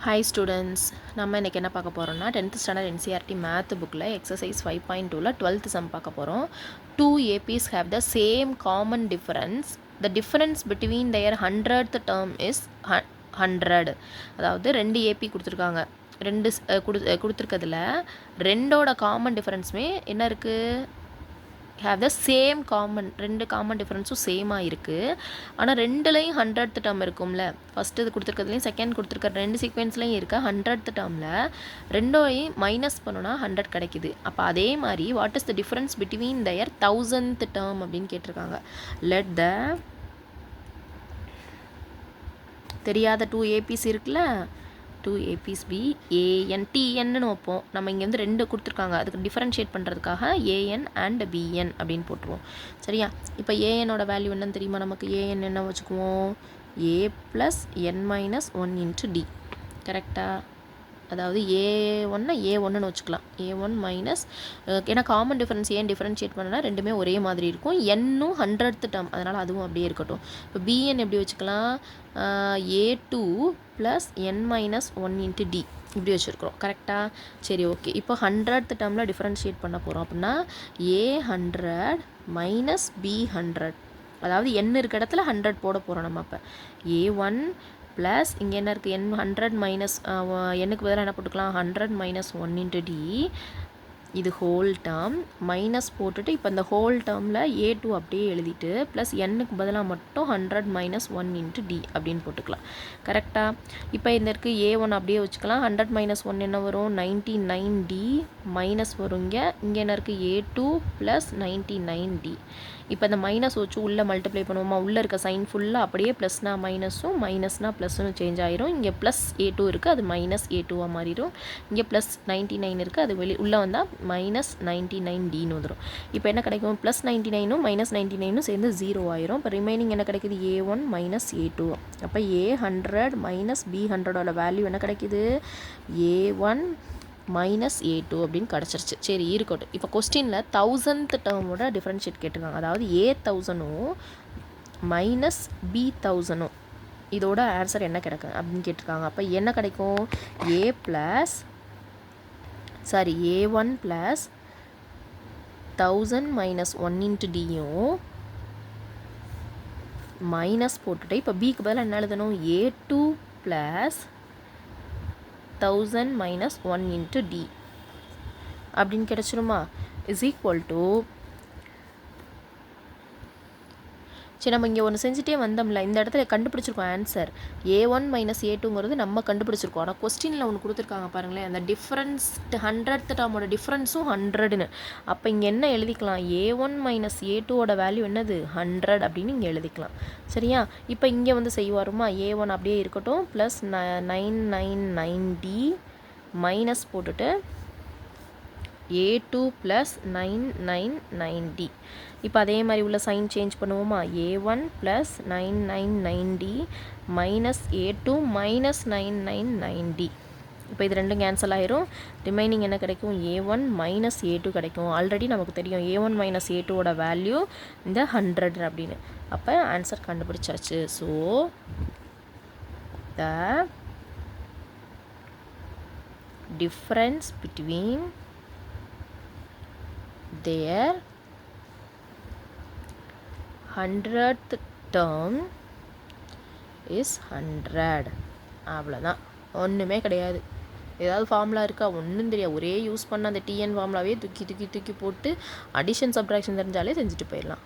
Hi students, நம்ம இன்னைக்கு என்ன பார்க்க போறோம்னா 10th standard NCERT math bookல exercise 5.2ல 12th sum பார்க்க போறோம். Two APs have the same common difference. The difference between their 100th term is 100. அதாவது ரெண்டு AP கொடுத்துருக்காங்க. ரெண்டு கொடுத்துருக்கிறதுல ரெண்டோட காமன் டிஃபரன்ஸுமே என்ன இருக்குது? ஹேவ் த சேம் காமன், ரெண்டு காமன் டிஃப்ரென்ஸும் சேமாக இருக்குது. ஆனால் ரெண்டுலேயும் 100th டேர்ம் இருக்கும்ல, ஃபஸ்ட்டு இது கொடுத்துருக்கிறதுலையும் செகண்ட் கொடுத்துருக்க ரெண்டு சீக்வென்ஸ்லையும் இருக்க 100th டேர்மில் ரெண்டோடையும் மைனஸ் பண்ணோன்னா 100 கிடைக்குது. அப்போ அதே மாதிரி what is the difference between their 1000th term அப்படின்னு கேட்டிருக்காங்க. லெட் த தெரியாத 2 APs இருக்குல்ல, 2 APs B AN TNன்னு வைப்போம். நம்ம இங்கே வந்து ரெண்டு கொடுத்துருக்காங்க, அதுக்கு டிஃபரன்ஷியேட் பண்ணுறதுக்காக AN அண்ட் BN அப்படின்னு போட்டுருவோம். சரியா? இப்போ ANோட வேல்யூ என்னன்னு தெரியுமா நமக்கு? AN என்ன வச்சுக்குவோம்? A + n - 1 × D. கரெக்டாக? அதாவது A1ன்னு வச்சுக்கலாம். A1 மைனஸ், ஏன்னா காமன் டிஃபரன்ஸ் ஏன் டிஃபரன்ஷியேட் பண்ணனா ரெண்டுமே ஒரே மாதிரி இருக்கும். என்னும் 100th டேர்ம், அதனால் அதுவும் அப்படியே இருக்கட்டும். இப்போ BN எப்படி வச்சுக்கலாம்? A2 + n - 1 × D இப்படி வச்சுருக்குறோம். கரெக்டாக? சரி, ஓகே. இப்போ 100th டேர்மில் டிஃபரன்ஷியேட் பண்ண போகிறோம். அப்படின்னா A100 - B100, அதாவது n இருக்க இடத்துல 100 போட போகிறோம் நம்ம. அப்போ A1 ப்ளஸ் இங்கே என்ன இருக்குது? n100 மைனஸ் என்னுக்கு பதிலாக என்ன போட்டுக்கலாம்? 100 - 1 × D, இது ஹோல் டேர்ம் மைனஸ் போட்டுட்டு இப்போ இந்த ஹோல் டேர்மில் A2 அப்படியே எழுதிட்டு ப்ளஸ் என்னுக்கு பதிலாக மட்டும் 100 - 1 × D அப்படின்னு போட்டுக்கலாம். கரெக்டாக? இப்போ இந்த இருக்குது A1 அப்படியே வச்சுக்கலாம். 100 - 1 என்ன வரும்? 99D மைனஸ் வரும். இங்கே என்ன இருக்குது? A2 + 99D. இப்போ இந்த மைனஸ் வச்சு உள்ளே மல்டிப்ளை பண்ணுவோமா? உள்ளே இருக்க சைன் ஃபுல்லாக அப்படியே ப்ளஸ்னா மைனஸும் மைனஸ்னா ப்ளஸ்ஸும் சேஞ்ச் ஆயிரும். இங்கே ப்ளஸ் A2 இருக்குது, அது மைனஸ் A2வாக மாறிடும். இங்கே ப்ளஸ் 99 இருக்குது, அது உள்ளே வந்தால் மைனஸ் 99Dன்னு வந்துடும். இப்போ என்ன கிடைக்கும்? ப்ளஸ் 99ம் மைனஸ் 99ம் சேர்ந்து 0 ஆயிரும். இப்போ ரிமைனிங் என்ன கிடைக்குது? A1 - A2. அப்போ A100 - B100ஓட வேல்யூ என்ன கிடைக்குது? A1 - A2 அப்படின்னு கிடச்சிருச்சு. சரி, இருக்கட்டும். இப்போ கொஸ்டினில் 1000th டேர்மோட டிஃப்ரென்ஷியேட் கேட்டிருக்காங்க. அதாவது A1000ம் மைனஸ் B1000ம் இதோட ஆன்சர் என்ன கிடைக்கும் அப்படின்னு கேட்டிருக்காங்க. அப்போ என்ன கிடைக்கும்? A1 + 1000 - 1 × Dயும் மைனஸ் போட்டுட்டு இப்போ பிக்கு பதிலாக என்ன எழுதணும்? A2 + 1000 - 1 × D அப்படின்னு கிடச்சிருமா? இஸ் ஈக்குவல் டு, சரி, நம்ம இங்கே ஒன்று செஞ்சுட்டே வந்தோம்ல, இந்த இடத்துல கண்டுபிடிச்சிருக்கோம் ஆன்சர். A1 - A2ங்கிறது நம்ம கண்டுபிடிச்சிருக்கோம். ஆனால் கொஸ்டினில் ஒன்று கொடுத்துருக்காங்க பாருங்களேன், அந்த டிஃப்ரென்ஸ் 100th டேர்மோட டிஃப்ரென்ஸும் 100ன்னு. அப்போ இங்கே என்ன எழுதிக்கலாம்? A1 - A2ஓட வேல்யூ என்னது? 100 அப்படின்னு இங்கே எழுதிக்கலாம். சரியா? இப்போ இங்கே வந்து செய்வாருமா? A1 அப்படியே இருக்கட்டும், ப்ளஸ் 999D மைனஸ் போட்டுட்டு A2 + 999D. இப்போ அதே மாதிரி உள்ள சைன் சேஞ்ச் பண்ணுவோமா? A1 + 999D minus A2 - 999D. இப்போ இது ரெண்டும் கேன்சல் ஆயிரும். ரிமைனிங் என்ன கிடைக்கும்? A1 - A2 கிடைக்கும். ஆல்ரெடி நமக்கு தெரியும் A1 - A2ஓட வேல்யூ இந்த 100 அப்படின்னு. அப்போ ஆன்சர் கண்டுபிடிச்சாச்சு. So the difference between their 100th term is 100. அவ்வளோதான், ஒன்றுமே கிடையாது. ஏதாவது ஃபார்முலா இருக்கா? ஒன்றும் தெரியாது. ஒரே யூஸ் பண்ண அந்த TN ஃபார்முலாவே தூக்கி போட்டு அடிஷன் சப்ட்ராக்ஷன் தெரிஞ்சாலே செஞ்சுட்டு போயிடலாம்.